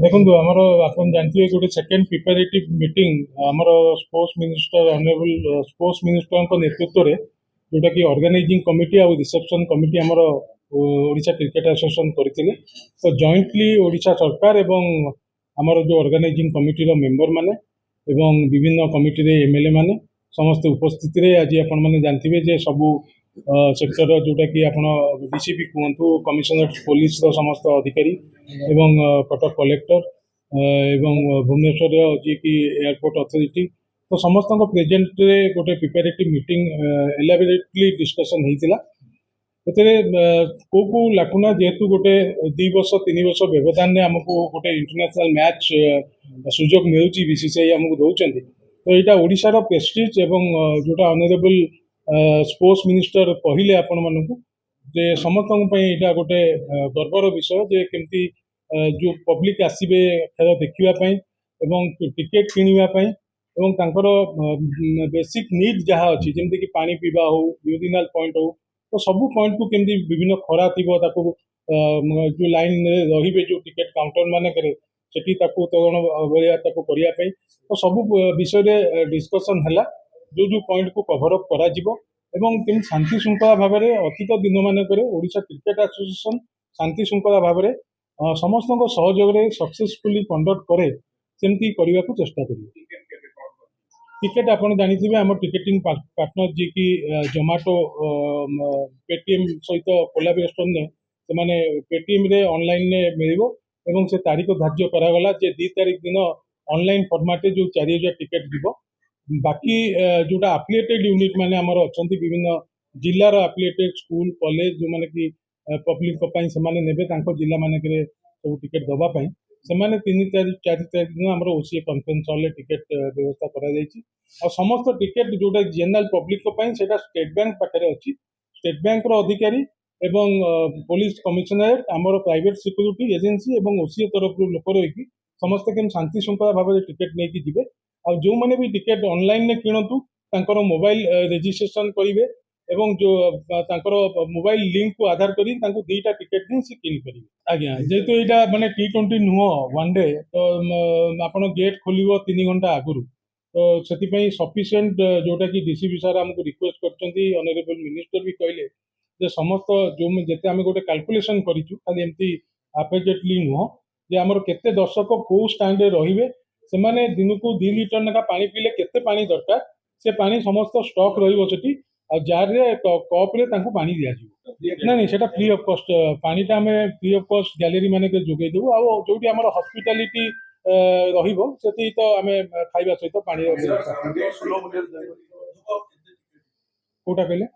ଦେଖନ୍ତୁ ଆମର ଆପଣ ଜାଣିଥିବେ ଗୋଟେ ସେକେଣ୍ଡ ପ୍ରିପାରେଟିଭ୍ ମିଟିଂ ଆମର ସ୍ପୋର୍ଟସ ମିନିଷ୍ଟର ଅନରେବୁଲ ସ୍ପୋର୍ଟସ ମିନିଷ୍ଟରଙ୍କ ନେତୃତ୍ୱରେ ଯୋଉଟାକି ଅର୍ଗାନାଇଜିଂ କମିଟି ଆଉ ରିସେପସନ କମିଟି ଆମର ଓଡ଼ିଶା କ୍ରିକେଟ ଆସୋସିଏସନ କରିଥିଲେ। ତ ଜଏଣ୍ଟଲି ଓଡ଼ିଶା ସରକାର ଏବଂ ଆମର ଯୋଉ ଅର୍ଗାନାଇଜିଂ କମିଟିର ମେମ୍ବର ମାନେ ଏବଂ ବିଭିନ୍ନ କମିଟିରେ ଏମଏଲଏ ମାନେ ସମସ୍ତେ ଉପସ୍ଥିତିରେ ଆଜି ଆପଣମାନେ ଜାଣିଥିବେ ଯେ ସବୁ ସେକ୍ଟର ଯୋଉଟାକି ଆପଣ ଡିସିପି କୁହନ୍ତୁ, କମିଶନରେଟ୍ ପୋଲିସର ସମସ୍ତ ଅଧିକାରୀ ଏବଂ କଟକ କଲେକ୍ଟର ଏବଂ ଭୁବନେଶ୍ୱରର ଯିଏକି ଏୟାରପୋର୍ଟ ଅଥରିଟି, ତ ସମସ୍ତଙ୍କ ପ୍ରେଜେଣ୍ଟରେ ଗୋଟେ ପ୍ରିପାରେଟିଭ୍ ମିଟିଂ ଏଲାବୋରେଟଲି ଡିସ୍କସନ୍ ହେଇଥିଲା। ଏଥିରେ କୋଉ କୋଉ ଲାକୁନା ଯେହେତୁ ଗୋଟେ 2 ବର୍ଷ 3 ବର୍ଷ ବ୍ୟବଧାନରେ ଆମକୁ ଗୋଟେ ଇଣ୍ଟରନ୍ୟାସନାଲ ମ୍ୟାଚ୍ ସୁଯୋଗ ମିଳୁଛି, ବିସିସିଆଇ ଆମକୁ ଦଉଛନ୍ତି। ତ ଏଇଟା ଓଡ଼ିଶାର ପ୍ରେଷ୍ଟିଜ୍ ଏବଂ ଯୋଉଟା ଅନରେବୁଲ ସ୍ପୋର୍ଟସ ମିନିଷ୍ଟର କହିଲେ ଆପଣମାନଙ୍କୁ ଯେ ସମସ୍ତଙ୍କ ପାଇଁ ଏଇଟା ଗୋଟେ ଗର୍ବର ବିଷୟ ଯେ କେମିତି ଯୋଉ ପବ୍ଲିକ ଆସିବେ ଖେଳ ଦେଖିବା ପାଇଁ ଏବଂ ଟିକେଟ କିଣିବା ପାଇଁ ଏବଂ ତାଙ୍କର ବେସିକ୍ ନିଡ୍ ଯାହା ଅଛି ଯେମିତିକି ପାଣି ପିଇବା ହଉ, ୟୁରିନାଲ ପଏଣ୍ଟ ହଉ, ତ ସବୁ ପଏଣ୍ଟକୁ କେମିତି ବିଭିନ୍ନ ଖରା ଥିବ ତାକୁ ଯୋଉ ଲାଇନରେ ରହିବେ ଯୋଉ ଟିକେଟ କାଉଣ୍ଟର ମାନଙ୍କରେ ସେଠି ତାକୁ ତରଣ ଭଳିଆ ତାକୁ କରିବା ପାଇଁ ତ ସବୁ ବିଷୟରେ ଡିସ୍କସନ୍ ହେଲା। ଯୋଉ ଯୋଉ ପଏଣ୍ଟକୁ କଭର ଅପ୍ କରାଯିବ ଏବଂ କେମିତି ଶାନ୍ତି ଶୃଙ୍ଖଳା ଭାବରେ ଅତୀତ ଦିନମାନଙ୍କରେ ଓଡ଼ିଶା କ୍ରିକେଟ ଆସୋସିଏସନ ଶାନ୍ତି ଶୃଙ୍ଖଳା ଭାବରେ ସମସ୍ତଙ୍କ ସହଯୋଗରେ ସକ୍ସେସଫୁଲି କଣ୍ଡକ୍ଟ କରେ ସେମିତି କରିବାକୁ ଚେଷ୍ଟା କରିବେ। ଟିକେଟ ଆପଣ ଜାଣିଥିବେ ଆମ ଟିକେଟିଂ ପାର୍ଟନର ଯିଏକି ଜୋମାଟୋ ପେଟିଏମ୍ ସହିତ କୋଲାବୋରେସନରେ ସେମାନେ ପେଟିଏମ୍ରେ ଅନଲାଇନରେ ମିଳିବ ଏବଂ ସେ ତାରିଖ ଧାର୍ଯ୍ୟ କରାଗଲା ଯେ 2 ତାରିଖ ଦିନ ଅନଲାଇନ ଫର୍ମାଟରେ ଯୋଉ 4,000 ଟିକେଟ ଯିବ। ବାକି ଯୋଉଟା ଆଫିଲିଏଟେଡ୍ ୟୁନିଟ୍ ମାନେ ଆମର ଅଛନ୍ତି ବିଭିନ୍ନ ଜିଲ୍ଲାର ଆଫିଲିଏଟେଡ୍ ସ୍କୁଲ କଲେଜ ଯୋଉମାନେ କି ପବ୍ଲିକଙ୍କ ପାଇଁ ସେମାନେ ନେବେ ତାଙ୍କ ଜିଲ୍ଲା ମାନଙ୍କରେ ସବୁ ଟିକେଟ ଦେବା ପାଇଁ ସେମାନେ 3 4 ତାରିଖ ଦିନ ଆମର ଓସିଏ କନଫରେନ୍ସ ହଲରେ ଟିକେଟ ବ୍ୟବସ୍ଥା କରାଯାଇଛି। ଆଉ ସମସ୍ତ ଟିକେଟ ଯୋଉଟା ଜେନେରାଲ ପବ୍ଲିକଙ୍କ ପାଇଁ ସେଇଟା ଷ୍ଟେଟ୍ ବ୍ୟାଙ୍କ ପାଖରେ ଅଛି। ଷ୍ଟେଟ୍ ବ୍ୟାଙ୍କର ଅଧିକାରୀ ଏବଂ ପୋଲିସ କମିଶନରେଟ୍ ଆମର ପ୍ରାଇଭେଟ ସିକ୍ୟୁରିଟି ଏଜେନ୍ସି ଏବଂ ଓସିଏ ତରଫରୁ ଲୋକ ରହିକି ସମସ୍ତେ କେମିତି ଶାନ୍ତି ଶୃଙ୍ଖଳା ଭାବରେ ଟିକେଟ ନେଇକି ଯିବେ। ଆଉ ଯୋଉମାନେ ବି ଟିକେଟ ଅନଲାଇନରେ କିଣନ୍ତୁ ତାଙ୍କର ମୋବାଇଲ ରେଜିଷ୍ଟ୍ରେସନ କରିବେ ଏବଂ ଯୋଉ ତାଙ୍କର ମୋବାଇଲ ଲିଙ୍କକୁ ଆଧାର କରି ତାଙ୍କୁ 2ଟା ଟିକେଟ ହିଁ ସେ କିଣିପାରିବେ। ଆଜ୍ଞା, ଯେହେତୁ ଏଇଟା ମାନେ T20 ନୁହଁ ୱାନ୍ ଡେ, ତ ଆପଣ ଗେଟ୍ ଖୋଲିବ 3 ଘଣ୍ଟା ଆଗରୁ, ତ ସେଥିପାଇଁ ସଫିସିଏଣ୍ଟ ଯୋଉଟା କି ଡିସିପି ସାର୍ ଆମକୁ ରିକ୍ୱେଷ୍ଟ କରିଛନ୍ତି, ଅନରେବୁଲ ମିନିଷ୍ଟର ବି କହିଲେ ଯେ ସମସ୍ତ ଯୋଉ ଯେତେ ଆମେ ଗୋଟେ କାଲକୁଲେସନ କରିଛୁ ଖାଲି ଏମିତି ଆପେଜେଟଲି ନୁହଁ ଯେ ଆମର କେତେ ଦର୍ଶକ କୋଉ ଷ୍ଟାଣ୍ଡରେ ରହିବେ, ସେମାନେ ଦିନକୁ 2 ଲିଟର ଲେଖା ପାଣି ପିଇଲେ କେତେ ପାଣି ଦରକାର ସେ ପାଣି ସମସ୍ତ ଷ୍ଟକ୍ ରହିବ ସେଠି ଆଉ ଜାରରେ କପରେ ତାଙ୍କୁ ପାଣି ଦିଆଯିବ। ନାଇଁ ନାଇଁ ସେଟା ଫ୍ରି ଅଫ୍ କଷ୍ଟ, ପାଣିଟା ଆମେ ଫ୍ରି ଅଫ୍ କଷ୍ଟ ଗ୍ୟାଲେରୀ ମାନଙ୍କରେ ଯୋଗାଇ ଦେବୁ। ଆଉ ଯୋଉଠି ଆମର ହସ୍ପିଟାଲିଟି ରହିବ ସେଠି ତ ଆମେ ଖାଇବା ସହିତ ପାଣିର କୋଉଟା କହିଲେ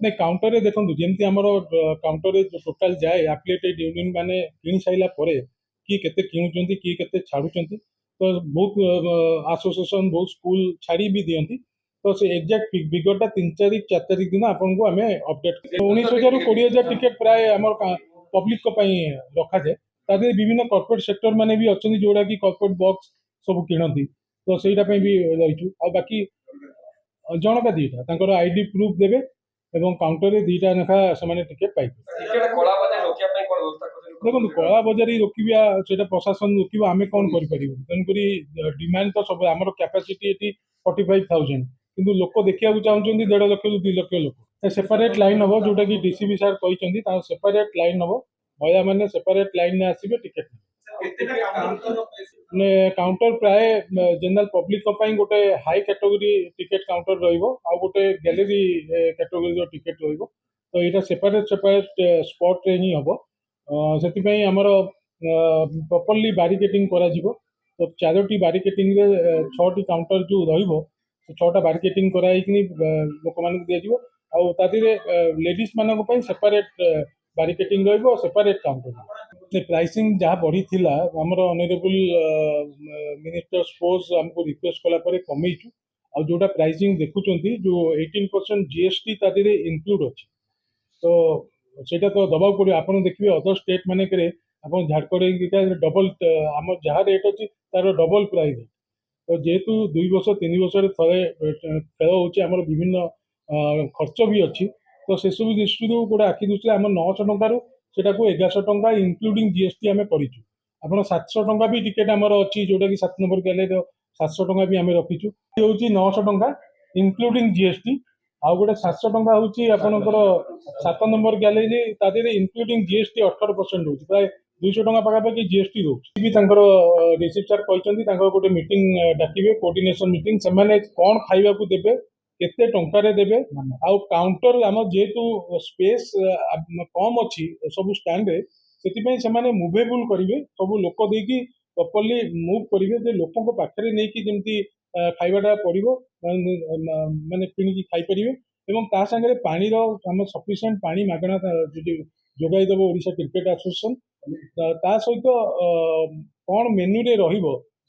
ନାଇଁ କାଉଣ୍ଟରରେ ଦେଖନ୍ତୁ ଯେମିତି ଆମର କାଉଣ୍ଟରରେ ଟୋଟାଲ ଯାଏ ଆଫିଲିଏଟେଡ୍ ୟୁନିୟନ ମାନେ କିଣି ସାରିଲା ପରେ କିଏ କେତେ କିଣୁଛନ୍ତି କିଏ କେତେ ଛାଡୁଛନ୍ତି, ତ ବହୁତ ଆସୋସିଏସନ ବହୁତ ସ୍କୁଲ ଛାଡି ବି ଦିଅନ୍ତି। ତ ସେ ଏକ୍ଜାକ୍ଟ ଫିଗରଟା 3 ତାରିଖ 4 ତାରିଖ ଦିନ ଆପଣଙ୍କୁ ଆମେ ଅପଡେଟ 19,000 ରୁ 20,000 ଟିକେଟ ପ୍ରାୟ ଆମର ପବ୍ଲିକଙ୍କ ପାଇଁ ରଖାଯାଏ। ତା ଦେହରେ ବିଭିନ୍ନ କର୍ପୋରେଟ ସେକ୍ଟର ମାନେ ବି ଅଛନ୍ତି ଯୋଉଟା କି କର୍ପୋରେଟ ବକ୍ସ ସବୁ କିଣନ୍ତି, ତ ସେଇଟା ପାଇଁ ବି ରହିଛୁ। ଆଉ ବାକି ଜଣକା 2ଟା ତାଙ୍କର ଆଇଡି ପ୍ରୁଫ୍ ଦେବେ ଏବଂ କାଉଣ୍ଟରରେ 2ଟା ଲେଖା ସେମାନେ ଟିକେଟ ପାଇବେ। ଦେଖନ୍ତୁ କଳା ବଜାରୀ ରୋକିବା ସେଇଟା ପ୍ରଶାସନ ରୋକିବ, ଆମେ କଣ କରିପାରିବୁ। ତେଣୁକରି ଡିମାଣ୍ଡ ତ ସବୁ ଆମର କ୍ୟାପାସିଟି ଏଠି 45,000 କିନ୍ତୁ ଲୋକ ଦେଖିବାକୁ ଚାହୁଁଛନ୍ତି 1.5 ଲକ୍ଷରୁ 2 ଲକ୍ଷ ଲୋକ। ସେପାରେଟ ଲାଇନ ହବ ଯୋଉଟା କି ଡିସିପି ସାର୍ କହିଛନ୍ତି, ତାଙ୍କ ସେପାରେଟ ଲାଇନ ହବ, ମହିଳା ମାନେ ସେପାରେଟ ଲାଇନରେ ଆସିବେ ଟିକେଟ କାଉଣ୍ଟର ପ୍ରାୟ ଜେନେରାଲ ପବ୍ଲିକଙ୍କ ପାଇଁ ଗୋଟେ ହାଇ କ୍ୟାଟେଗୋରୀ ଟିକେଟ କାଉଣ୍ଟର ରହିବ ଆଉ ଗୋଟେ ଗ୍ୟାଲେରୀ କ୍ୟାଟେଗୋରୀର ଟିକେଟ ରହିବ। ତ ଏଇଟା ସେପାରେଟ ସେପାରେଟ ସ୍ପଟରେ ହିଁ ହବ। ସେଥିପାଇଁ ଆମର ପ୍ରପରଲି ବାରିକେଟିଂ କରାଯିବ। ତ 4ଟି ବାରିକେଟିଂରେ 6ଟି କାଉଣ୍ଟର ଯୋଉ ରହିବ ସେ 6ଟା ବାରିକେଟିଂ କରାହେଇକି ଲୋକମାନଙ୍କୁ ଦିଆଯିବ। ଆଉ ତା ଦେହରେ ଲେଡିଜ ମାନଙ୍କ ପାଇଁ ସେପାରେଟ ବାରିକେଟିଂ ରହିବ, ସେପାରେଟ କାଉଣ୍ଟର। ପ୍ରାଇସିଂ ଯାହା ବଢିଥିଲା ଆମର ଅନରେବୁଲ ମିନିଷ୍ଟର ସ୍ପୋର୍ଟସ ଆମକୁ ରିକ୍ୱେଷ୍ଟ କଲା ପରେ କମେଇଛୁ। ଆଉ ଯୋଉଟା ପ୍ରାଇସିଂ ଦେଖୁଛନ୍ତି ଯୋଉ 18% ଜିଏସଟି ତା ଦେହରେ ଇନକ୍ଲୁଡ ଅଛି, ତ ସେଇଟା ତ ଦବାକୁ ପଡିବ। ଆପଣ ଦେଖିବେ ଅଦର ଷ୍ଟେଟ ମାନଙ୍କରେ ଆପଣ ଝାଡଖଣ୍ଡ ଡବଲ ଆମର ଯାହା ରେଟ୍ ଅଛି ତାର ଡବଲ ପ୍ରାଇସ୍। ତ ଯେହେତୁ 2 ବର୍ଷ 3 ବର୍ଷରେ ଥରେ ଖେଳ ହଉଛି ଆମର ବିଭିନ୍ନ ଖର୍ଚ୍ଚ ବି ଅଛି, ତ ସେସବୁ ଦୃଷ୍ଟିରୁ ଗୋଟେ ଆଖି ଦୃଷ୍ଟିରେ ଆମର 900 ଟଙ୍କାରୁ ସେଟାକୁ 1,100 ଟଙ୍କା ଇନକ୍ଲୁଡିଂ ଜିଏସଟି ଆମେ କରିଛୁ। ଆପଣ 700 ଟଙ୍କା ବି ଟିକେଟ୍ ଆମର ଅଛି, ଯୋଉଟା କି 7 ନମ୍ବର ଗ୍ୟାଲେରୀର 700 ଟଙ୍କା ବି ଆମେ ରଖିଛୁ। ଏ ହେଉଛି 900 ଟଙ୍କା ଇନକ୍ଲୁଡିଂ ଜିଏସଟି। ଆଉ ଗୋଟେ 700 ଟଙ୍କା ହେଉଛି ଆପଣଙ୍କର 7 ନମ୍ବର ଗ୍ୟାଲେରୀ, ତା ଦେହରେ ଇନକ୍ଲୁଡିଂ ଜିଏସଟି 18% ରହୁଛି, ପ୍ରାୟ 200 ଟଙ୍କା ପାଖାପାଖି ଜିଏସଟି ରହୁଛି। ବି ତାଙ୍କର ରିସିପ୍ଟ ସାର୍ କହିଛନ୍ତି ତାଙ୍କର ଗୋଟେ ମିଟିଂ ଡାକିବେ, କୋଅର୍ଡିନେସନ ମିଟିଂ। ସେମାନେ କ'ଣ ଖାଇବାକୁ ଦେବେ, କେତେ ଟଙ୍କାରେ ଦେବେ, ଆଉ କାଉଣ୍ଟର ଆମର ଯେହେତୁ ସ୍ପେସ୍ କମ୍ ଅଛି ସବୁ ଷ୍ଟାଣ୍ଡରେ, ସେଥିପାଇଁ ସେମାନେ ମୁଭେବୁଲ କରିବେ, ସବୁ ଲୋକ ଦେଇକି ପ୍ରପରଲି ମୁଭ୍ କରିବେ, ଯେ ଲୋକଙ୍କ ପାଖରେ ନେଇକି ଯେମିତି ଖାଇବାଟା ପଡ଼ିବ, ମାନେ କିଣିକି ଖାଇପାରିବେ। ଏବଂ ତା ସାଙ୍ଗରେ ପାଣିର ଆମେ ସଫିସିଏଣ୍ଟ ପାଣି ମାଗଣା ଯୋଗାଇ ଦେବ ଓଡ଼ିଶା କ୍ରିକେଟ ଆସୋସିଏସନ। ତା ସହିତ କ'ଣ ମେନ୍ୟୁରେ ରହିବ,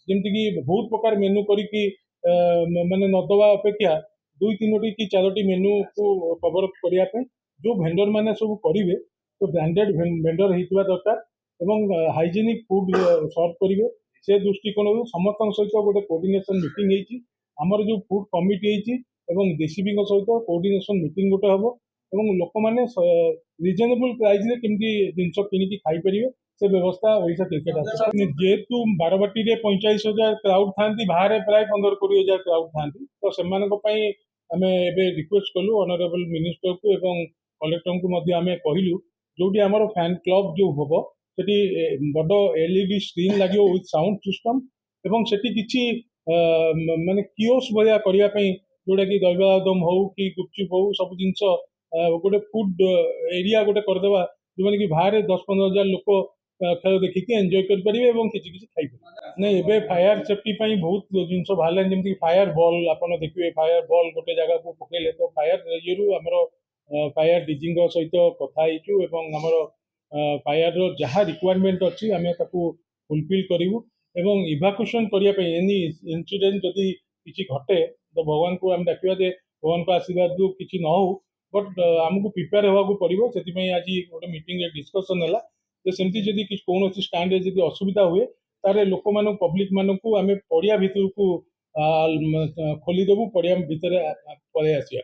ଯେମିତିକି ବହୁତ ପ୍ରକାର ମେନ୍ୟୁ କରିକି ମାନେ ନଦବା ଅପେକ୍ଷା 2-3ଟି କି 4ଟି ମେନ୍ୟୁକୁ କଭର କରିବା ପାଇଁ ଯୋଉ ଭେଣ୍ଡର ମାନେ ସବୁ କରିବେ, ତ ବ୍ରାଣ୍ଡେଡ୍ ଭେଣ୍ଡର ହେଇଥିବା ଦରକାର ଏବଂ ହାଇଜେନିକ୍ ଫୁଡ ସର୍ଭ କରିବେ। ସେ ଦୃଷ୍ଟିକୋଣରୁ ସମସ୍ତଙ୍କ ସହିତ ଗୋଟେ କୋଅର୍ଡିନେସନ ମିଟିଂ ହେଇଛି। ଆମର ଯୋଉ ଫୁଡ କମିଟି ହେଇଛି ଏବଂ ଡିସିପିଙ୍କ ସହିତ କୋଅର୍ଡିନେସନ ମିଟିଂ ଗୋଟେ ହବ ଏବଂ ଲୋକମାନେ ରିଜନେବୁଲ ପ୍ରାଇସରେ କେମିତି ଜିନିଷ କିଣିକି ଖାଇପାରିବେ, ସେ ବ୍ୟବସ୍ଥା ଓଡ଼ିଶା କ୍ରିକେଟ ଆସୋସିଏସନ। ଯେହେତୁ ବାରବାଟୀରେ 45,000 କ୍ରାଉଡ୍ ଥାନ୍ତି, ବାହାରେ ପ୍ରାୟ 15-20,000 କ୍ରାଉଡ୍ ଥାନ୍ତି, ତ ସେମାନଙ୍କ ପାଇଁ ଆମେ ଏବେ ରିକ୍ୱେଷ୍ଟ କଲୁ ଅନରେବଲ ମିନିଷ୍ଟରକୁ ଏବଂ କଲେକ୍ଟରଙ୍କୁ ମଧ୍ୟ ଆମେ କହିଲୁ, ଯୋଉଠି ଆମର ଫ୍ୟାନ୍ କ୍ଲବ ଯୋଉ ହବ, ସେଠି ବଡ LED ସ୍କ୍ରିନ୍ ଲାଗିବ ୱିଥ୍ ସାଉଣ୍ଡ ସିଷ୍ଟମ ଏବଂ ସେଠି କିଛି ମାନେ କିଓସ୍ ଭଳିଆ କରିବା ପାଇଁ, ଯୋଉଟା କି ଦହିବରା ଆଳୁଦମ ହଉ କି ଗୁପଚୁପ ହଉ, ସବୁ ଜିନିଷ ଗୋଟେ ଫୁଡ ଏରିଆ ଗୋଟେ କରିଦେବା, ଯୋଉମାନେ କି ବାହାରେ 10-15,000 ଲୋକ ଖେଳ ଦେଖିକି ଏନ୍ଜୟ କରିପାରିବେ ଏବଂ କିଛି କିଛି ଖାଇପାରିବେ। ନାଇଁ, ଏବେ ଫାୟାର ସେଫ୍ଟି ପାଇଁ ବହୁତ ଜିନିଷ ବାହାରିଲାଣି, ଯେମିତି ଫାୟାର ବଲ୍ ଆପଣ ଦେଖିବେ, ଫାୟାର ବଲ୍ ଗୋଟେ ଜାଗାକୁ ପକେଇଲେ ତ ଫାୟାର ଇଏରୁ ଆମର ଫାୟାର ଡିଜିଙ୍କ ସହିତ କଥା ହେଇଛୁ ଏବଂ ଆମର ଫାୟାରର ଯାହା ରିକ୍ୱାରମେଣ୍ଟ ଅଛି ଆମେ ତାକୁ ଫୁଲଫିଲ୍ କରିବୁ ଏବଂ ଇଭାକୁଏସନ କରିବା ପାଇଁ ଏନି ଇନସିଡେଣ୍ଟ ଯଦି କିଛି ଘଟେ ତ ଭଗବାନଙ୍କୁ ଆମେ ଡାକିବା ଯେ ଭଗବାନଙ୍କ ଆଶୀର୍ବାଦରୁ କିଛି ନ ହଉ, ବଟ୍ ଆମକୁ ପ୍ରିପେୟାର ହେବାକୁ ପଡ଼ିବ। ସେଥିପାଇଁ ଆଜି ଗୋଟେ ମିଟିଂରେ ଡିସ୍କସନ୍ ହେଲା ଯେ ସେମିତି ଯଦି କୌଣସି ଷ୍ଟାଣ୍ଡରେ ଯଦି ଅସୁବିଧା ହୁଏ, ତାହେଲେ ଲୋକମାନଙ୍କୁ, ପବ୍ଲିକ ମାନଙ୍କୁ ଆମେ ପଡ଼ିଆ ଭିତରକୁ ଖୋଲିଦେବୁ, ପଡ଼ିଆ ଭିତରେ ପଳେଇ ଆସିବା।